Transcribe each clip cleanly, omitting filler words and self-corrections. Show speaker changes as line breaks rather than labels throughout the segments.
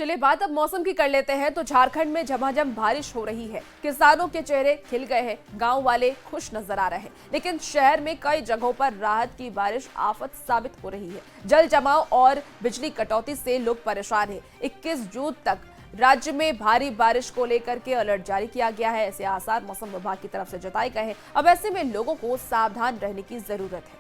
चलिए बात अब मौसम की कर लेते हैं। तो झारखंड में झमाझम बारिश हो रही है, किसानों के चेहरे खिल गए हैं, गांव वाले खुश नजर आ रहे हैं। लेकिन शहर में कई जगहों पर राहत की बारिश आफत साबित हो रही है। जल जमाव और बिजली कटौती से लोग परेशान हैं। 21 जून तक राज्य में भारी बारिश को लेकर के अलर्ट जारी किया गया है, ऐसे आसार मौसम विभाग की तरफ से जताए गए हैं। अब ऐसे में लोगों को सावधान रहने की जरूरत है।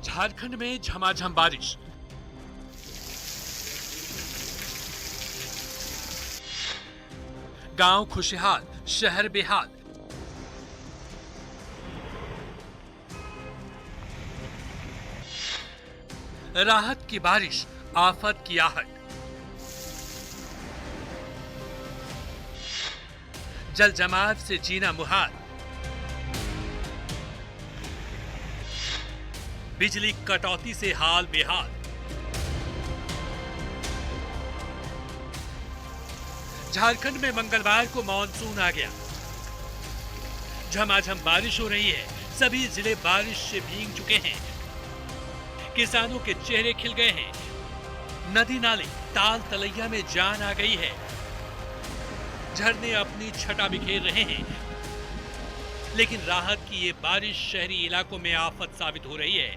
झारखंड में झमाझम बारिश, गांव खुशहाल, शहर बेहाल। राहत की बारिश, आफत की आहट। जल जमाव से जीना मुहाल, बिजली कटौती से हाल बेहाल। झारखंड में मंगलवार को मानसून आ गया। झमाझम बारिश हो रही है, सभी जिले बारिश से भीग चुके हैं। किसानों के चेहरे खिल गए हैं। नदी नाले ताल तलैया में जान आ गई है। झरने अपनी छटा बिखेर रहे हैं। लेकिन राहत की ये बारिश शहरी इलाकों में आफत साबित हो रही है।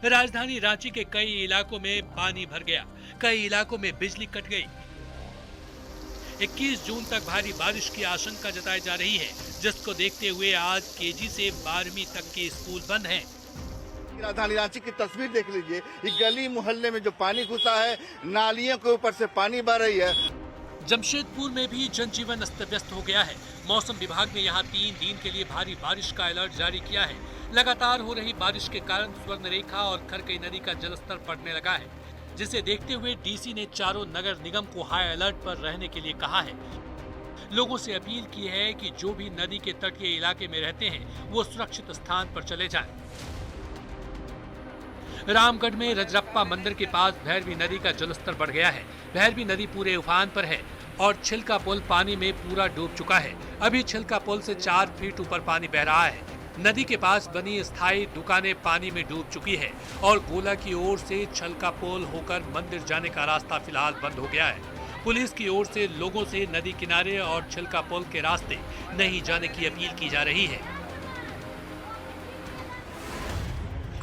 राजधानी रांची के कई इलाकों में पानी भर गया, कई इलाकों में बिजली कट गई। 21 जून तक भारी बारिश की आशंका जताई जा रही है, जिसको देखते हुए आज केजी से 12वीं तक के स्कूल बंद हैं।
राजधानी रांची की तस्वीर देख लीजिए। ये गली मोहल्ले में जो पानी घुसा है, नालियों के ऊपर से पानी बह रही है।
जमशेदपुर में भी जनजीवन अस्त व्यस्त हो गया है। मौसम विभाग ने यहां 3 दिन के लिए भारी बारिश का अलर्ट जारी किया है। लगातार हो रही बारिश के कारण स्वर्णरेखा और खरकई नदी का जलस्तर बढ़ने लगा है, जिसे देखते हुए डीसी ने चारों नगर निगम को हाई अलर्ट पर रहने के लिए कहा है। लोगों से अपील की है कि जो भी नदी के तटीय इलाके में रहते हैं वो सुरक्षित स्थान पर चले जाएं। रामगढ़ में रजरप्पा मंदिर के पास भैरवी नदी का जलस्तर बढ़ गया है। भैरवी नदी पूरे उफान पर है और छिलका पुल पानी में पूरा डूब चुका है। अभी छिलका पुल से 4 फीट ऊपर पानी बह रहा है। नदी के पास बनी स्थायी दुकानें पानी में डूब चुकी है और गोला की ओर से छिलका पुल होकर मंदिर जाने का रास्ता फिलहाल बंद हो गया है। पुलिस की ओर से लोगों से नदी किनारे और छिलका पुल के रास्ते नहीं जाने की अपील की जा रही है।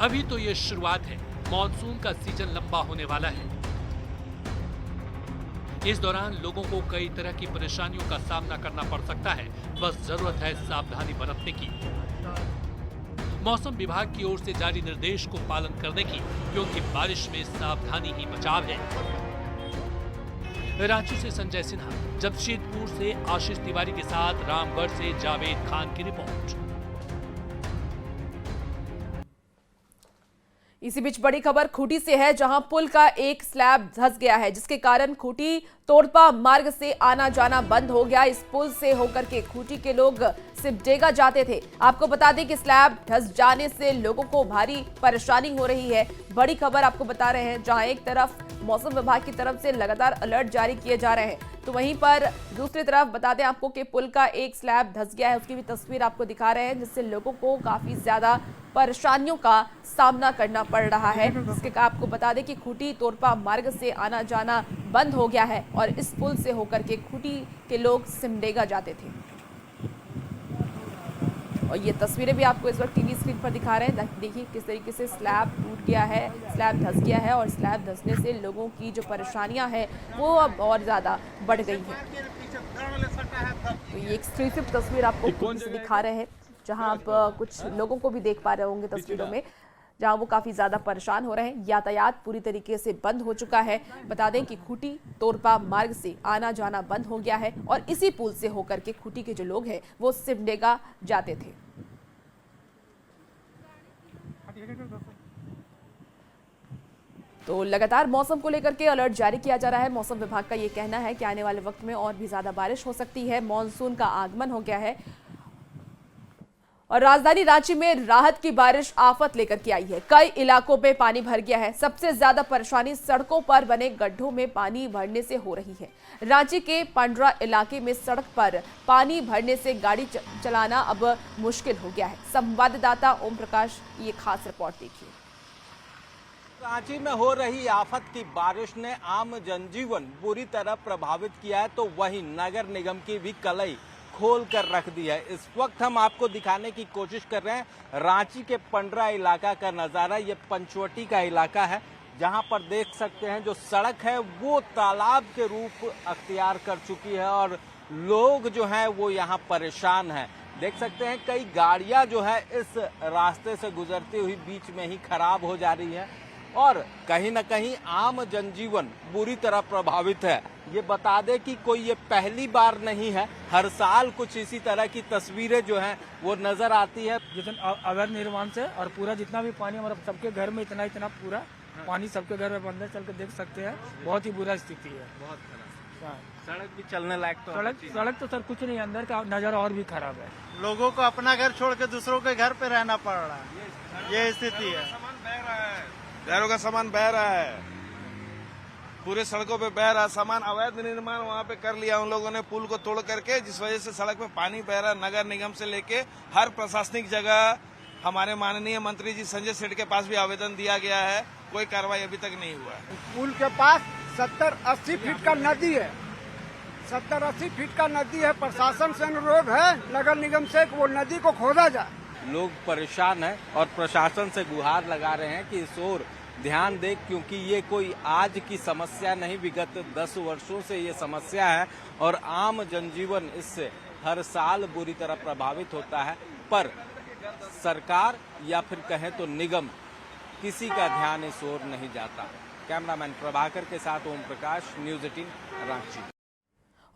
अभी तो ये शुरुआत है, मॉनसून का सीजन लंबा होने वाला है। इस दौरान लोगों को कई तरह की परेशानियों का सामना करना पड़ सकता है। बस जरूरत है सावधानी बरतने की। मौसम विभाग की ओर से जारी निर्देश को पालन करने की, क्योंकि बारिश में सावधानी ही बचाव है। रांची से संजय सिन्हा, जमशेदपुर से आशीष तिवारी के साथ रामगढ़ से जावेद खान की रिपोर्ट।
इसी बीच बड़ी खबर खूंटी से है, जहां पुल का एक स्लैब धंस गया है, जिसके कारण खूंटी तोड़पा मार्ग से आना जाना बंद हो गया। इस पुल से होकर के खूंटी के लोग सिमडेगा जाते थे। आपको बता दें कि स्लैब धंस जाने से लोगों को भारी परेशानी हो रही है। बड़ी खबर आपको बता रहे हैं, जहां एक तरफ मौसम विभाग की तरफ से लगातार अलर्ट जारी किए जा रहे हैं, तो वहीं पर दूसरी तरफ बता दें आपको कि पुल का एक स्लैब धंस गया है। उसकी भी तस्वीर आपको दिखा रहे हैं, जिससे लोगों को काफी ज्यादा परेशानियों का सामना करना पड़ रहा है। जिसके आपको बता दें कि खूंटी तोरपा मार्ग से आना जाना बंद हो गया है और इस पुल से होकर के खूंटी के लोग सिमडेगा जाते थे। और ये तस्वीरें भी आपको इस वक्त टीवी स्क्रीन पर दिखा रहे हैं। देखिए किस तरीके से स्लैब टूट गया है, स्लैब धंस गया है और स्लैब धंसने से लोगों की जो परेशानियां हैं वो अब और ज्यादा बढ़ गई हैं। तो ये एक्सक्लूसिव तस्वीर आपको खूंटी से दिखा रहे हैं, जहां आप कुछ लोगों को भी देख पा रहे होंगे तस्वीरों में, जहां वो काफी ज्यादा परेशान हो रहे हैं। यातायात पूरी तरीके से बंद हो चुका है। बता दें कि खूंटी तोरपा मार्ग से आना जाना बंद हो गया है और इसी पुल से होकर के खूंटी के जो लोग हैं वो सिमडेगा जाते थे। तो लगातार मौसम को लेकर के अलर्ट जारी किया जा रहा है। मौसम विभाग का ये कहना है कि आने वाले वक्त में और भी ज्यादा बारिश हो सकती है। मॉनसून का आगमन हो गया है और राजधानी रांची में राहत की बारिश आफत लेकर के आई है। कई इलाकों में पानी भर गया है। सबसे ज्यादा परेशानी सड़कों पर बने गड्ढों में पानी भरने से हो रही है। रांची के पांड्रा इलाके में सड़क पर पानी भरने से गाड़ी चलाना अब मुश्किल हो गया है। संवाददाता ओम प्रकाश ये खास रिपोर्ट देखिए।
रांची में हो रही आफत की बारिश ने आम जनजीवन बुरी तरह प्रभावित किया है, तो वहीं नगर निगम की भी कलई खोल कर रख दी है। इस वक्त हम आपको दिखाने की कोशिश कर रहे हैं रांची के पंडरा इलाका का नज़ारा। ये पंचवटी का इलाका है, जहां पर देख सकते हैं जो सड़क है वो तालाब के रूप अख्तियार कर चुकी है और लोग जो हैं वो यहाँ परेशान हैं। देख सकते हैं कई गाड़ियां जो है इस रास्ते से गुजरती हुई बीच में ही खराब हो जा रही है और कहीं न कहीं आम जनजीवन बुरी तरह प्रभावित है। ये बता दें कि कोई ये पहली बार नहीं है, हर साल कुछ इसी तरह की तस्वीरें जो हैं वो नजर आती है।
जितना अवैध निर्माण से और पूरा जितना भी पानी हमारा सबके घर में इतना पूरा पानी सबके घर में बंद है, चल के देख सकते हैं, बहुत ही बुरा स्थिति है।
बहुत खराब सड़क भी चलने लायक तो
सड़क तो सर कुछ नहीं, अंदर का नजारा और भी खराब है।
लोगों को अपना घर छोड़ के दूसरों के घर पे रहना पड़ रहा है, ये स्थिति है।
घरों का सामान बह रहा है, पूरे सड़कों पे बह रहा है सामान। अवैध निर्माण वहाँ पे कर लिया उन लोगों ने पुल को तोड़ करके, जिस वजह से सड़क में पानी बह रहा है। नगर निगम से लेके हर प्रशासनिक जगह हमारे माननीय मंत्री जी संजय सेठ के पास भी आवेदन दिया गया है, कोई कार्रवाई अभी तक नहीं हुआ है।
पुल के पास 70-80 फीट का नदी है, 70-80 फीट का नदी है। प्रशासन से अनुरोध है नगर निगम से कि वो नदी को खोदा जाए।
लोग परेशान हैं और प्रशासन से गुहार लगा रहे हैं कि इस ओर ध्यान दे, क्योंकि ये कोई आज की समस्या नहीं, विगत 10 वर्षों से ये समस्या है और आम जनजीवन इससे हर साल बुरी तरह प्रभावित होता है। पर सरकार या फिर कहें तो निगम, किसी का ध्यान इस ओर नहीं जाता। कैमरामैन प्रभाकर के साथ ओम प्रकाश, न्यूज़ 18 रांची।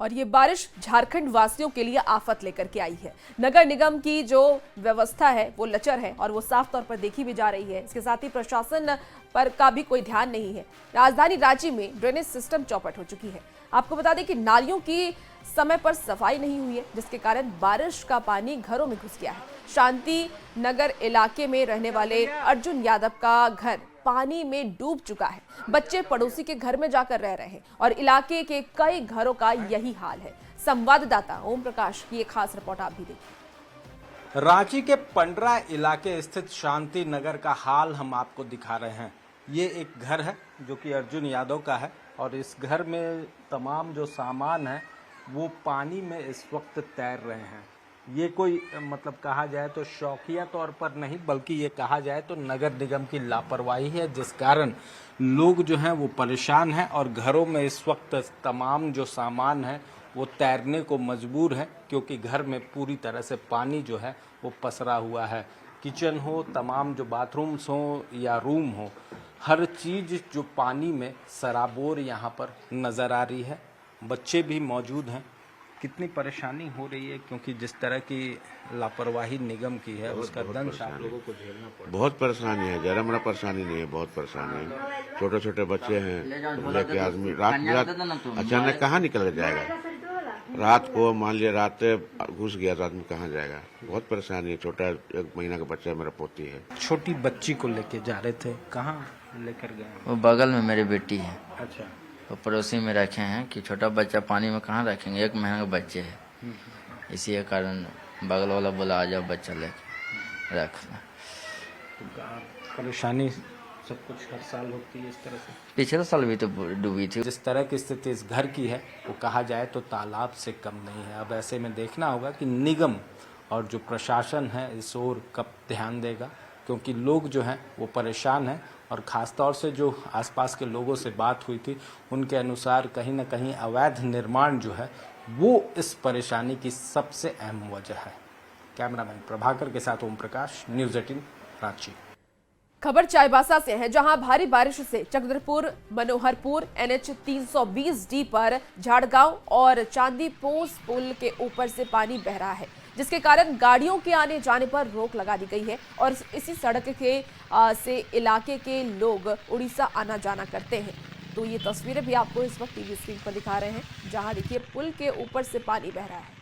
और ये बारिश झारखंड वासियों के लिए आफत लेकर के आई है। नगर निगम की जो व्यवस्था है वो लचर है और वो साफ तौर पर देखी भी जा रही है। इसके साथ ही प्रशासन पर का भी कोई ध्यान नहीं है। राजधानी रांची में ड्रेनेज सिस्टम चौपट हो चुकी है। आपको बता दें कि नालियों की समय पर सफाई नहीं हुई है, जिसके कारण बारिश का पानी घरों में घुस गया है। शांति नगर इलाके में रहने वाले अर्जुन यादव का घर पानी में डूब चुका है। बच्चे पड़ोसी के घर में जाकर रह रहे हैं और इलाके के कई घरों का यही हाल है। संवाददाता ओम प्रकाश की एक खास रिपोर्ट आप भी देखिए।
रांची के पंडरा इलाके स्थित शांति नगर का हाल हम आपको दिखा रहे हैं। ये एक घर है जो कि अर्जुन यादव का है और इस घर में तमाम जो सामान है वो पानी में इस वक्त तैर रहे हैं। ये कोई मतलब कहा जाए तो शौकिया तौर पर नहीं, बल्कि ये कहा जाए तो नगर निगम की लापरवाही है, जिस कारण लोग जो हैं वो परेशान हैं और घरों में इस वक्त तमाम जो सामान है वो तैरने को मजबूर है, क्योंकि घर में पूरी तरह से पानी जो है वो पसरा हुआ है। किचन हो, तमाम जो बाथरूम्स हो या रूम हो, हर चीज़ जो पानी में सराबोर यहाँ पर नज़र आ रही है। बच्चे भी मौजूद हैं। कितनी परेशानी हो रही है, क्योंकि जिस तरह की लापरवाही निगम की है उसका दंश आप लोगों को झेलना पड़।
बहुत परेशानी है, जरा बड़ा परेशानी नहीं है, बहुत परेशानी है। छोटे छोटे बच्चे हैं, लेके आदमी रात अचानक कहाँ निकल जाएगा। रात को मान लिया रात घुस गया तो आदमी कहाँ जाएगा। बहुत परेशानी है। छोटा 1 महीना का बच्चा मेरा पोती है।
छोटी बच्ची को लेके जा रहे थे, कहाँ लेकर गए?
वो बगल में मेरी बेटी है।
अच्छा।
वो पड़ोसी में रखे हैं कि छोटा बच्चा पानी में कहाँ रखेंगे, 1 महीना के बच्चे है। इसी के कारण बगल वाला बोला आ जाओ बच्चा लेके रख।
परेशानी सब कुछ हर साल होती है इस तरह से।
पिछले साल भी तो डूबी थी।
जिस तरह की स्थिति इस घर की है वो कहा जाए तो तालाब से कम नहीं है। अब ऐसे में देखना होगा कि निगम और जो प्रशासन है इस ओर कब ध्यान देगा, क्योंकि लोग जो हैं वो परेशान हैं और ख़ास तौर से जो आसपास के लोगों से बात हुई थी उनके अनुसार कहीं ना कहीं अवैध निर्माण जो है वो इस परेशानी की सबसे अहम वजह है। कैमरामैन प्रभाकर के साथ ओम प्रकाश, न्यूज़ 18 रांची।
खबर चाईबासा से है, जहां भारी बारिश से चक्रधरपुर मनोहरपुर NH 320D पर झाड़गांव और चांदीपोस पुल के ऊपर से पानी बह रहा है, जिसके कारण गाड़ियों के आने जाने पर रोक लगा दी गई है और इसी सड़क के से इलाके के लोग उड़ीसा आना जाना करते हैं। तो ये तस्वीरें भी आपको इस वक्त टीवी स्क्रीन पर दिखा रहे हैं, जहां देखिए पुल के ऊपर से पानी बह रहा है।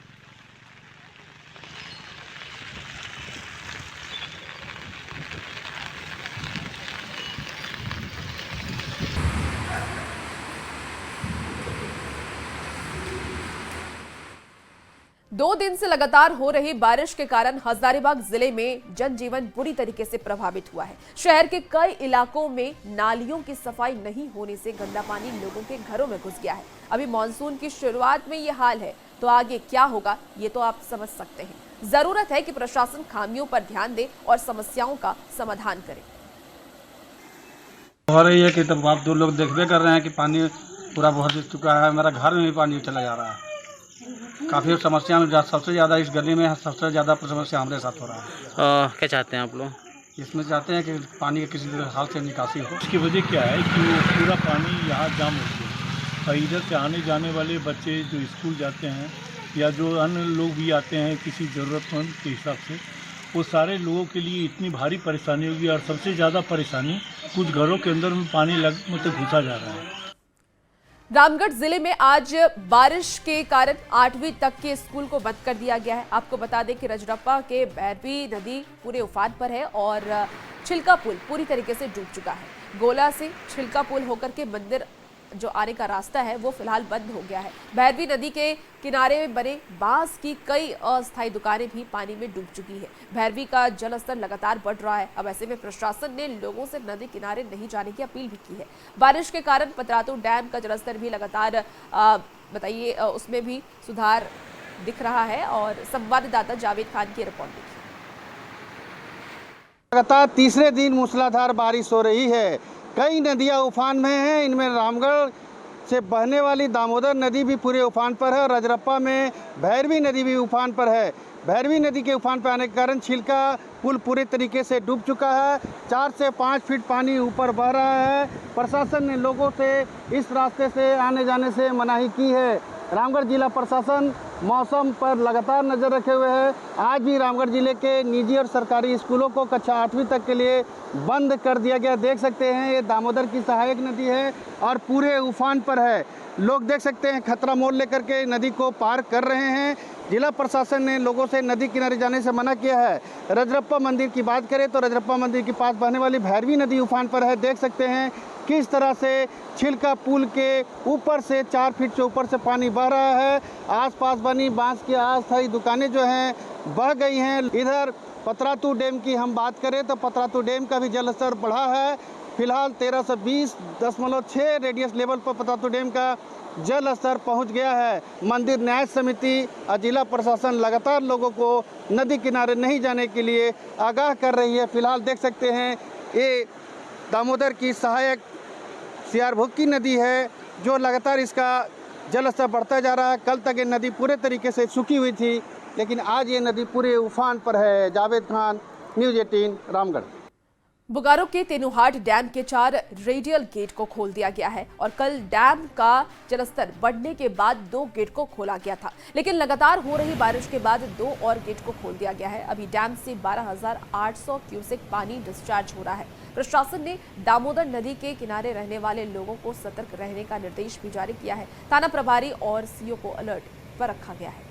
2 दिन से लगातार हो रही बारिश के कारण हजारीबाग जिले में जनजीवन बुरी तरीके से प्रभावित हुआ है। शहर के कई इलाकों में नालियों की सफाई नहीं होने से गंदा पानी लोगों के घरों में घुस गया है। अभी मानसून की शुरुआत में ये हाल है, तो आगे क्या होगा ये तो आप समझ सकते हैं। जरूरत है कि प्रशासन खामियों पर ध्यान दे और समस्याओं का समाधान करे।
हो रही है कि तब आप 2 लोग देखबे कर रहे हैं कि पानी पूरा बहुत चुका है। मेरा घर में भी पानी चला जा रहा है। काफ़ी समस्या में सबसे ज़्यादा इस गली में सबसे ज़्यादा समस्या हमारे साथ हो रहा है।
क्या चाहते हैं आप लोग?
इसमें चाहते हैं कि पानी की किसी हाल से निकासी हो।
इसकी वजह क्या है कि वो पूरा पानी यहाँ जाम हो गया और इधर से आने जाने वाले बच्चे जो स्कूल जाते हैं या जो अन्य लोग भी आते हैं किसी ज़रूरतमंद के हिसाब से, वो सारे लोगों के लिए इतनी भारी परेशानी होगी। और सबसे ज़्यादा परेशानी कुछ घरों के अंदर में पानी मतलब घुसा जा रहा है।
रामगढ़ जिले में आज बारिश के कारण 8वीं तक के स्कूल को बंद कर दिया गया है। आपको बता दें कि रजरप्पा के भैरवी नदी पूरे उफान पर है और छिलका पुल पूरी तरीके से डूब चुका है। गोला से छिलका पुल होकर के मंदिर जो आने का रास्ता है वो फिलहाल बंद हो गया है। भैरवी नदी के किनारे में बने बांस की कई अस्थायी दुकानें भी पानी में डूब चुकी है। भैरवी का जलस्तर लगातार बढ़ रहा है। अब ऐसे में प्रशासन ने लोगों से नदी किनारे नहीं जाने की अपील भी की है। बारिश के कारण पतरातू डैम का जलस्तर भी लगातार बताइए उसमें भी सुधार दिख रहा है। और संवाददाता जावेद खान की रिपोर्ट देखिए।
लगातार तीसरे दिन मूसलाधार बारिश हो रही है। कई नदियां उफान में हैं। इनमें रामगढ़ से बहने वाली दामोदर नदी भी पूरे उफान पर है। रजरप्पा में भैरवी नदी भी उफान पर है। भैरवी नदी के उफान पर आने के कारण छिलका पुल पूरे तरीके से डूब चुका है। 4 से 5 फीट पानी ऊपर बह रहा है। प्रशासन ने लोगों से इस रास्ते से आने जाने से मनाही की है। रामगढ़ जिला प्रशासन मौसम पर लगातार नज़र रखे हुए है। आज भी रामगढ़ जिले के निजी और सरकारी स्कूलों को कक्षा 8वीं तक के लिए बंद कर दिया गया। देख सकते हैं ये दामोदर की सहायक नदी है और पूरे उफान पर है। लोग देख सकते हैं खतरा मोल लेकर के नदी को पार कर रहे हैं। जिला प्रशासन ने लोगों से नदी किनारे जाने से मना किया है। रजरप्पा मंदिर की बात करें तो रजरप्पा मंदिर के पास बहने वाली भैरवी नदी उफान पर है। देख सकते हैं किस तरह से छिलका पुल के ऊपर से 4 फीट से ऊपर से पानी बह रहा है। आसपास बनी बांस की अस्थायी दुकानें जो हैं बह गई हैं। इधर पतरातू डैम की हम बात करें तो पतरातू डैम का भी जलस्तर बढ़ा है। फिलहाल 1320.6 रेडियस लेवल पर पतरातू डैम का जल स्तर पहुँच गया है। मंदिर न्याय समिति और जिला प्रशासन लगातार लोगों को नदी किनारे नहीं जाने के लिए आगाह कर रही है। फिलहाल देख सकते हैं ये दामोदर की सहायक सियारभुक्की नदी है जो लगातार इसका जलस्तर बढ़ता जा रहा है। कल तक ये नदी पूरे तरीके से सूखी हुई थी, लेकिन आज ये नदी पूरे उफान पर है। जावेद खान, न्यूज़ 18 रामगढ़।
बोकारो के तेनुहाट डैम के 4 रेडियल गेट को खोल दिया गया है और कल डैम का जलस्तर बढ़ने के बाद 2 गेट को खोला गया था, लेकिन लगातार हो रही बारिश के बाद 2 और गेट को खोल दिया गया है। अभी डैम से 12,800 क्यूसेक पानी डिस्चार्ज हो रहा है। प्रशासन ने दामोदर नदी के किनारे रहने वाले लोगों को सतर्क रहने का निर्देश भी जारी किया है। थाना प्रभारी और सीओ को अलर्ट पर रखा गया है।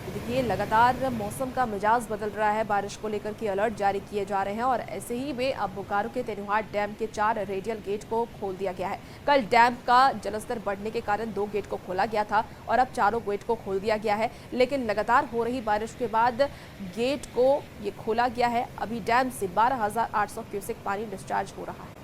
देखिए लगातार मौसम का मिजाज बदल रहा है। बारिश को लेकर के अलर्ट जारी किए जा रहे हैं और ऐसे ही में अब बोकारो के तेनुहाट डैम के 4 रेडियल गेट को खोल दिया गया है। कल डैम का जलस्तर बढ़ने के कारण 2 गेट को खोला गया था और अब 4 गेट को खोल दिया गया है, लेकिन लगातार हो रही बारिश के बाद गेट को ये खोला गया है। अभी डैम से 12,800 क्यूसेक पानी डिस्चार्ज हो रहा है।